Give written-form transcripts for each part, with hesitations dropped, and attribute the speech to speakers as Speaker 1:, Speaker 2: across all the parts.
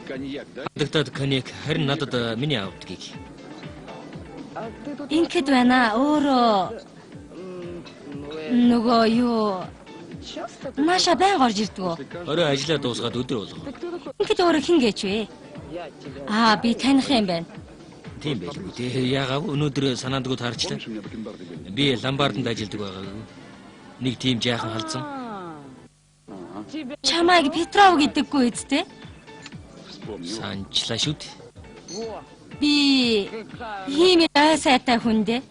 Speaker 1: Надад коньяк харин надад миний аавдгийг.
Speaker 2: Ингээд байна. Өөрөө нөгөө юу Маша байн орж ирдгүү.
Speaker 1: Орой ажиллаа дуусгаад өдөр болов.
Speaker 2: Ингээд өөрөө хин гээч вэ? Би таних юм байна.
Speaker 1: Тийм байлгүй дээ. Яагаад өнөөдөр санаандгүй таарчлаа. Би ламбарданд ажилладаг байгаа. Нэг тийм жаахан халдсан.
Speaker 2: Чамайг Петров гэдэггүй үсттэй?
Speaker 1: Санчлаа шүү дээ.
Speaker 2: Би ийм сайтай хүн дээ.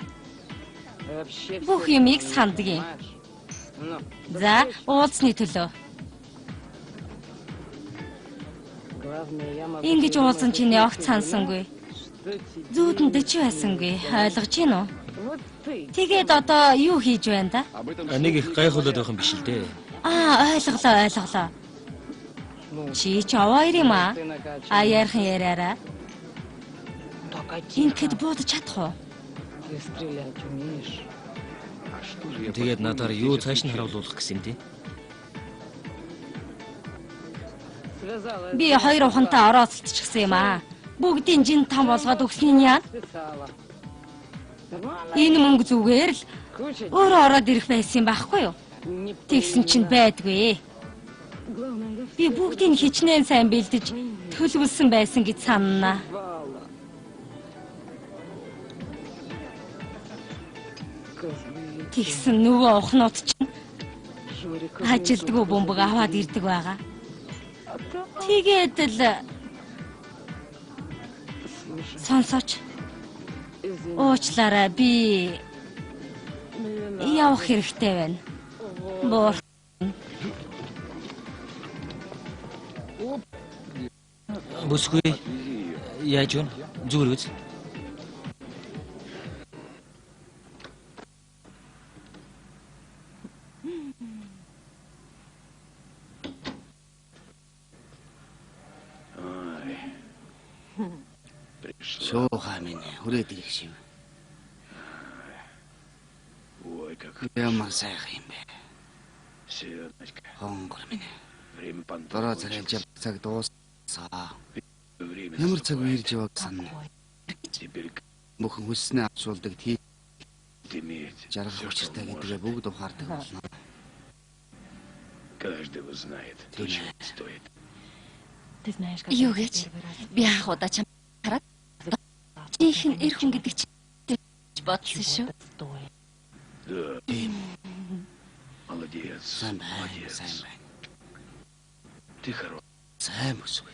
Speaker 2: Бүх юмыг санддаг юм. За, уулзны төлөө. Ингэж уулзсан чиний огт сансангүй. Зүүдэнд чи байсангүй. Ойлгож гин үү? Тэгээд одоо юу хийж байна да?
Speaker 1: Нэг их гайхуулаад байх юм биш л дээ.
Speaker 2: Ойлголоо. Чи ч аваа ир юм аа? Ярхан яриараа. Ингээд буудаж чадах уу?
Speaker 1: Тэгээд надаар юу цааш нь харуулах гэсэн юм тий?
Speaker 2: Би хоёр ухантай орооцолтчихсан юм аа. Бүгдийн жин там болгоод өгсөн юм яа? Энэ мөнгө зүгээр л өөрөө ороод ирэх байсан юм байхгүй юу? Тэгсэн чинь байдгүй. Би бүгдийг хичнээн сайн бэлдэж төлөвлөсөн байсан гэж санана. Тэгсэн нөгөө ухнууд чинь ажилдгүй бөмбөг аваад ирдэг байгаа. Тэгээд л сонсооч. Уучлаарай, би явах хэрэгтэй байна. Боор.
Speaker 1: Бүсгүй яаж вэ? Зүгээр үз.
Speaker 3: Шоуха минь хүрээд ирэх шив. Ямар сайхан юм бэ? Хонгор минь. Дараа цаг дуусаа. Ямар цаг ирж яваг сан. Бүхэн хүснээ авчулдаг тий. Жаргах учиртай гэдгээ бүгд ухаардаг болно.
Speaker 2: Юу гэж? Би анх удаа чам хараад чихэн эр хүн гэдэг чинь бодсон шүү.
Speaker 3: Молодец. Сайн байна. Ты хорош. Сайн бүсгүй.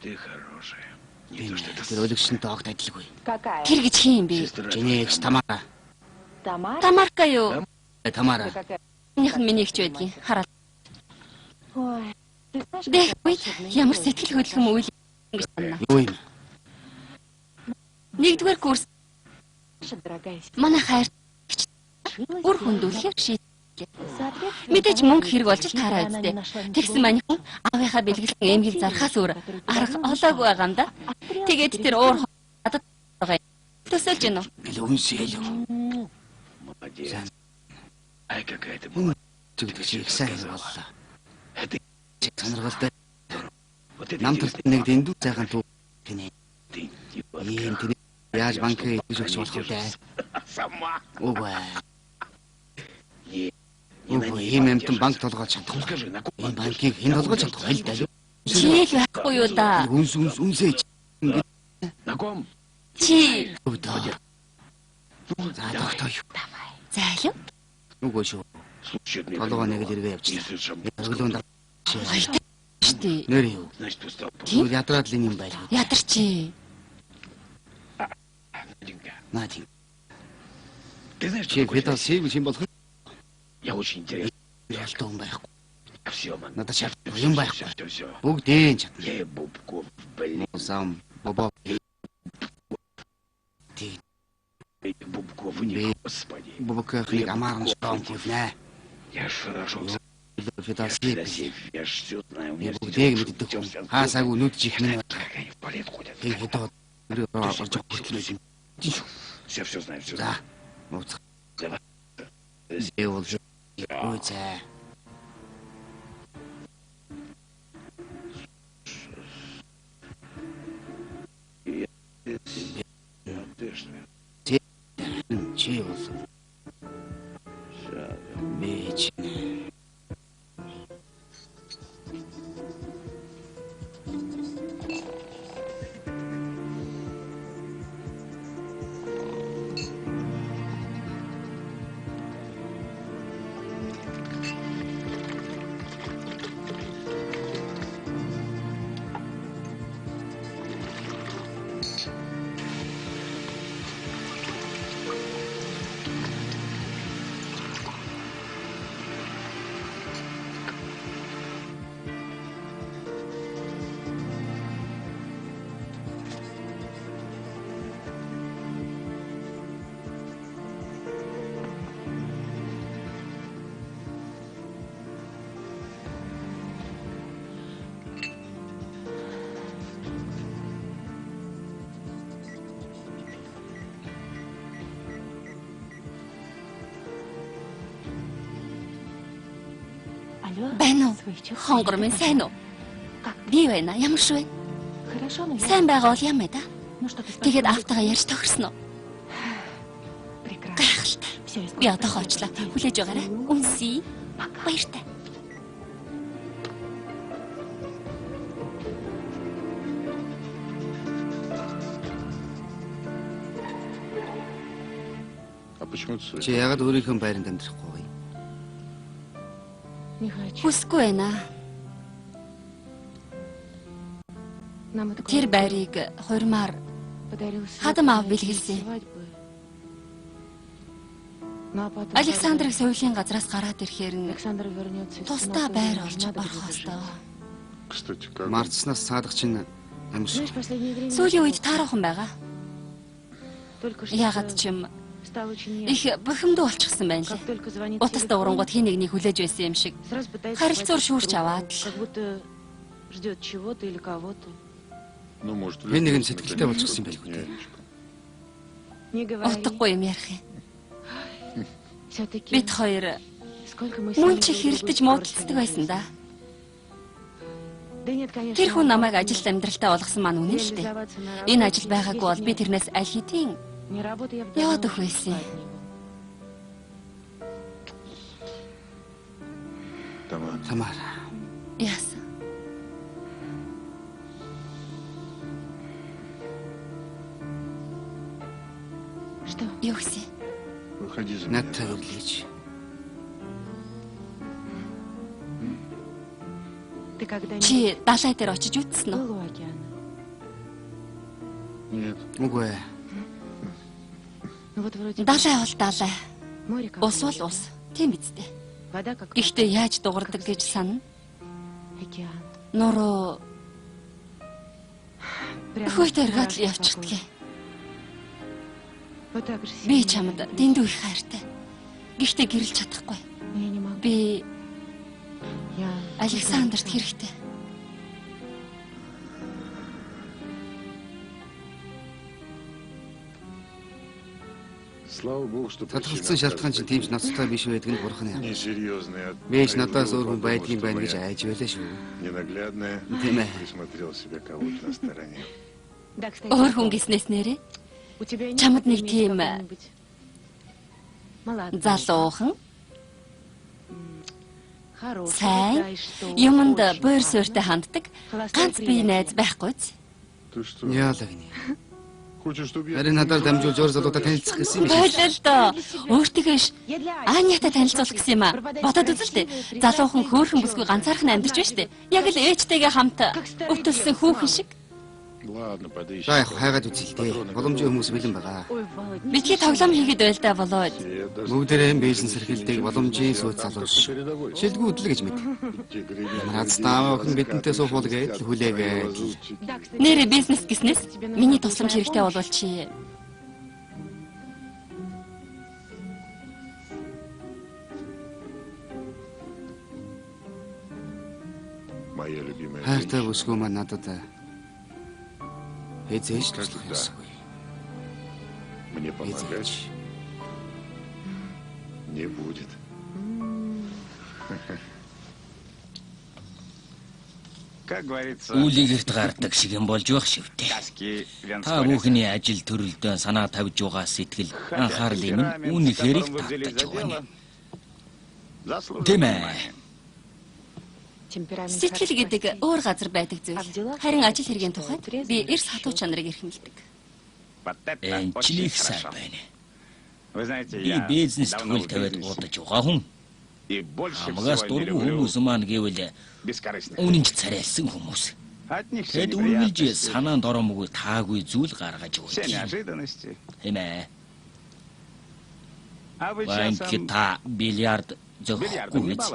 Speaker 3: Ты хорошая. Не то что ты өлөгшөнтэй огт адилгүй.
Speaker 2: Тэр гэж хин юм бэ?
Speaker 3: Чиний ээж Тамара.
Speaker 2: Тамарка юу?
Speaker 3: Тамара.
Speaker 2: Минийх нь миний ихч байдгийн хараад. Дэхгүй ямар сэтгэл хөдлөм үйл гэж санана.
Speaker 3: Юу юм?
Speaker 2: Нэгдүгээр курс. Манай хайр үр хөндүүлэх шийд. Мэдээж мөнгө хэрэг болж таараа үсттэй. Тэгсэн маний хүн аавынхаа бэлгэлэн эмгэл зархаас өөр арга олоогүй байгаа юм да. Тэгээд тэр уур надад байгаа. Төсөөлж гэнэ үү?
Speaker 3: Үнсээл. Молодец. Ай какая-то их сайн боллоо. Сонирхолтой. Намтарт нэг дэндүү сайхан туу тэнэ. Ийм тэнэ яаж банкээ идэж өгч болох вэ? Үгүй. Ийм амтан банк толгойд чадахгүй. Энэ банкийг хэн толгойд чадахгүй л да.
Speaker 2: Чи л байхгүй юу да?
Speaker 3: Үнсээж.
Speaker 2: Чи.
Speaker 3: За тогтоо юу?
Speaker 2: Зайлуу.
Speaker 3: Үгүй шүү. Толгой нэг л эргээ явчихлаа. Өглөөнд
Speaker 2: штий.
Speaker 3: Нэр юу? Тэр ядраад л юм байл.
Speaker 2: Ядарчи.
Speaker 3: Надин. Чи битаа сив юм болох. Я очень интересно. Ялтан байхгүй. Надад шат юм байхгүй. Бүгдээ чадна. Я бубков, блин. Сам баба. Ти. Бубков не, господи. Бубков не амарн штам кузнэ. Я хорошо. Битаа сив. Я все знаю. Я бүгдээ мэддэг. Хаасаагүй нүд чихнэ. В порядке ходят. Это все знаю, все. Да. Вот. Сделал же. Ой,
Speaker 2: Байна уу? Хонгор минь сайн уу? Би байна. Ямар шүү вэ? Сайн байгаа бол юм да. Тэгээд автагаа ярьж тохирсон уу? Гайхалтай. Би одоохоо очлаа. Хүлээж байгаарай. Үнсий. Баяртай.
Speaker 3: Чи яагаад өөрийнхөө байранд амьдрахгүй вэ?
Speaker 2: Хүсэхгүй байна. Тэр байрыг хурмаар хадам аав бэлгэлсэн. Александрыг соёлын газраас гараад ирэхээр нь тусдаа байр олж орох ёстой.
Speaker 3: Марцснаас цаадах чинь ямар шүү?
Speaker 2: Сүүлийн үед таарахын байгаа. Яагаад ч юм их бухимдуу болчихсон байна лээ. Утастай урангууд хин нэгнийг хүлээж байсан юм шиг. Харилцуур шүүрч аваад л.
Speaker 3: Би нэгэн сэтгэлтэй болчихсон юм байлгүй дээ.
Speaker 2: Утгагүй юм ярих юм. Бид хоёр мөн чи хэрэлдэж муудалцдаг байсан да. Тэр хүн намайг ажилд амьдралтаа болгосон маань үнэн л дээ. Энэ ажил байгаагүй бол би тэрнээс аль хэдийн яваад өгөх байсан.
Speaker 3: Тамар.
Speaker 2: Яасан? Юу гэсэн?
Speaker 3: Надтай өглөөж.
Speaker 2: Чи далай дээр очиж үзсэн үү?
Speaker 3: Үгүй.
Speaker 2: Далай бол далай. Ус бол ус. Тийм биз дээ. Гэхдээ яаж дуурдаг гэж санана? Нуруу хөөт өргөд л явчихдаг. Би чамд дэндүү их хайртай. Гэхдээ гэрэлж чадахгүй. Би Александрт хэрэгтэй.
Speaker 3: Татгалцсан шалтгаан чинь тийм ч ноцтой биш байдаг нь бурхан юм. Биш надаас өөр хүн байдгийн байна гэж айж байлаа шүү. Тийм ээ.
Speaker 2: Өөр хүн гиснээс нэрээ. Чамд нэг тийм залуухан сайн юмд боор суурьтай ханддаг ганц бие найз байхгүй ч.
Speaker 3: Яалаа гинэ. Харин надад дамжуулж өөр залуудаа танилцах гэсэн юм
Speaker 2: байна л доо. Өөртөө ш Анятай танилцуулах гэсэн юм аа. Бодоод үзэлтэй. Залуухан хөөрхөн бүсгүй ганцаархан амьдарч байна штэ. Яг л ээжтэйгээ хамт өвтөлсөн хүүхэн шиг.
Speaker 3: За хайгаад үзэл дээ. Боломжийн хүмүүс бэлэн байгаа.
Speaker 2: Битгий тоглоом хийгээд байл да болоод.
Speaker 3: Бүгдээрээ бизнес эрхэлдэг боломжийн сүйт залууш. Шилгүүдлээ гэж мэд. Нацтаа охин бидэнтэй суухул гэж хүлээгээд.
Speaker 2: Нэр бизнес гэснээс миний тусламж хэрэгтэй болвол чи
Speaker 3: хайртай бүсгүй маань надад эзэж туслах ёсгүй.
Speaker 4: Мне помогать не будет.
Speaker 1: Үлийгт гардаг шиг юм болж байх шивтэй. Та бүхний ажил төрөлдөө санаа тавьж байгаа сэтгэл анхаарлын минь үүнийг хэрэг татаж байна. Тийм ээ.
Speaker 2: сэтгэл гэдэг өөр газар байдаг зүйл. Харин ажил хэргийн тухайд би эрс хатуу чанарыг эрхэмлдэг.
Speaker 1: Чиний сайн байна. Би бизнес төгөл тавиад удаж байгаа хүн. Хамгаас дургүй хүмүүс маань гэвэл үнэнч царайлсан хүмүүс. Тэд үргэлж санаанд оромгүй таагүй зүйл гаргаж өгдөг. Тийм ээ. Банк та бильярд зохиогүй биз?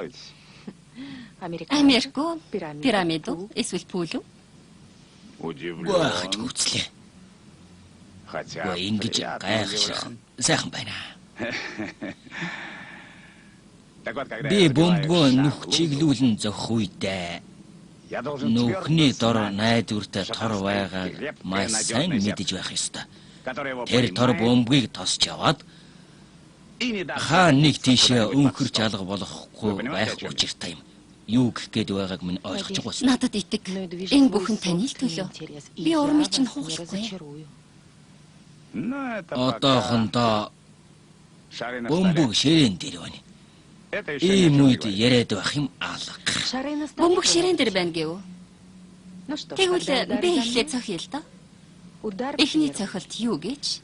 Speaker 2: Америкуу, пирамид уу, эсвэл пул уу?
Speaker 1: Гайхаж гүцлээ. Ингэж гайхах сайхан байна. Би бомбгоо нүх чиглүүлэн зохих үедээ нүхний дор найдвартай тор байгааг маш сайн мэдэж байх ёстой. Тэр тор бомбыг тосч яваад хаа нэг тийшээ өнхөрч алга болохгүй байх учиртай юм. юу гэх гээд байгааг минь ойлгож байгаа юм.
Speaker 2: Надад итэг. Энэ бүхэн таны л төлөө. Би урмыг чинь хугалахгүй.
Speaker 1: Одоохондоо бөмбөг ширээн дээр байна. Ийм үед яриад байх юм алга.
Speaker 2: Бөмбөг ширээн дээр байна гэв. Тэгвэл би эхлээд цохиё л доо. Эхний цохилт юу гэж?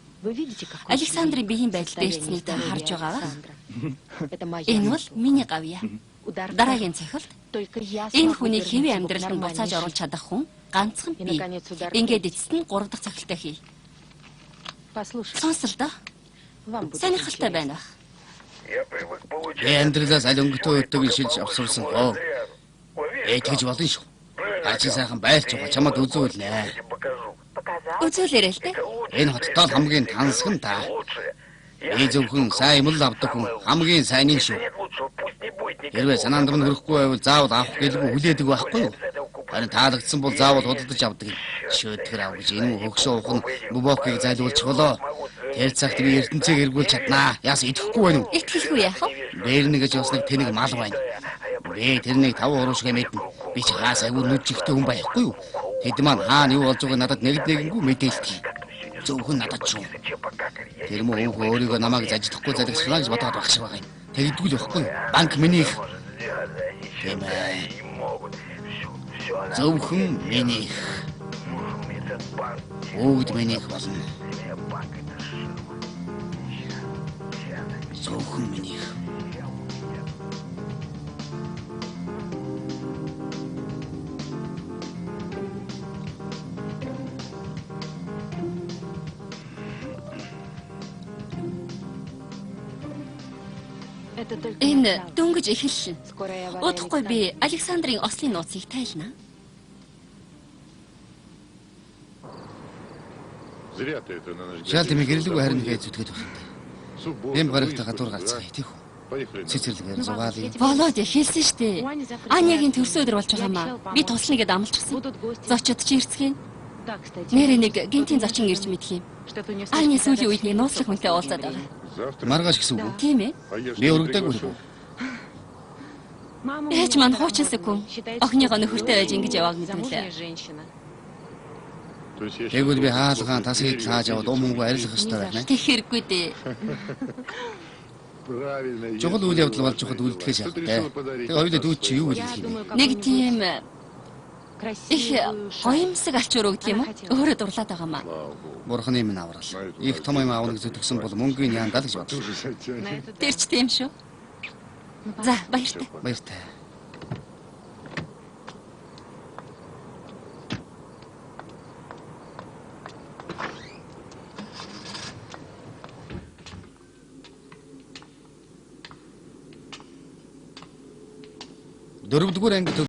Speaker 2: Александрын биеийн байдал дээрцнийг та харж байгаа ба? Энэ бол миний гавья. Дараагийн цохилт. Энэ хүний хэвийн амьдралд нь буцааж оруулах чадах хүн ганцхан би. Ингээд эцэст нь 3 дахь цохилтоо хий. Сонсол доо. Сонирхолтой байна бах.
Speaker 3: Амьдралаас аль өнгөтэй өдөөг шилж авсурсан гоо. Тэгж болно шүү. Ачи сайхан байлч байгаа чамд үзүүлнэ.
Speaker 2: Үзүүлээрэй л дээ.
Speaker 3: Энэ хотдоо хамгийн тансаг нь та. Би зөвхөн сайн юм л авдаг хүн хамгийн сайн нь шүү. Хэрвээ санаанд нь хүрэхгүй байвал заавал авах гэлгүй хүлээдэг байхгүй юу? Харин таалагдсан бол заавал худалдаж авдаг юм. Шөөдгөр ав гэж энэ хөгшөө ухын Бубокыг зайлуулчих болоо. Тэр цагт би ертөнцийг эргүүлж чаднаа. Яас идэхгүй байна уу?
Speaker 2: Итгэлгүй яах вэ?
Speaker 3: Бэрнэ гэж бас нэг тэнэг мал байна. Би тэрнийг 5 урушгаа мэднэ. Би ч хаас агуу нүжигтэй хүн байхгүй юу? Тэд маань хаана юу болж байгааг надад нэгэнгүү мэдээлдэг. Зөвхөн надад шүү. Тэр мөн өөрийгөө намайг зажидахгүй залгислаа гэж бодоод байх шиг байгаа юм. Тэгдэггүй л байхгүй. Банк минийх. Тийм ээ. Зөвхөн минийх. Бүгд минийх болно. Зөвхөн минийх.
Speaker 2: Энэ дөнгөж эхэллээ. Удахгүй би Александрын ослын нууцыг тайлнаа.
Speaker 3: Шал тэмээ гэрлэггүй харин гэж зүтгээд байна. Эм гарагтай гадуур гарцгаая тийх үү? Цэцэрлэгээр зугаалъя.
Speaker 2: Володя хэлсэн штэ. Анягийн төрсөн өдөр болж байгаа маа. Би туслана гэд амлчихсан. Зочид чи ирцгэн. Нэрээ нэг гинтийн зочин ирж мэдх юм. Аня сүүлийн үед нэг нууцлах хүнтэй уулзаад байгаа.
Speaker 3: Маргааш гэсэн үг үү?
Speaker 2: Тийм ээ.
Speaker 3: Би өргөдөөгүй үү?
Speaker 2: Ээж маань хуучин сүгэн. Охиныгоо нөхөртэй байж ингэж явааг мэдвэлээ.
Speaker 3: Тэгвэл би хаалгаан тасгийг тааж аваад мөнгө арилгах ёстой байна.
Speaker 2: Тэг хэрэггүй дээ.
Speaker 3: Чухал үйл явдал болж байхад үлдэхээс яах вэ? Тэг хоёулаа дүүд чи юу хэлэх юм бэ?
Speaker 2: Нэг тийм их гоёмсог алчуур өгдөг юм уу? Өөрөө дурлаад байгаа маа.
Speaker 3: Бурханы минь аврал. Их том юм аавныг зүтгэсэн бол мөнгөний яндаа л гэж бодлоо.
Speaker 2: Тэр ч тийм шүү. За баяртай.
Speaker 3: Баяртай. Дөрөвдүгээр ангид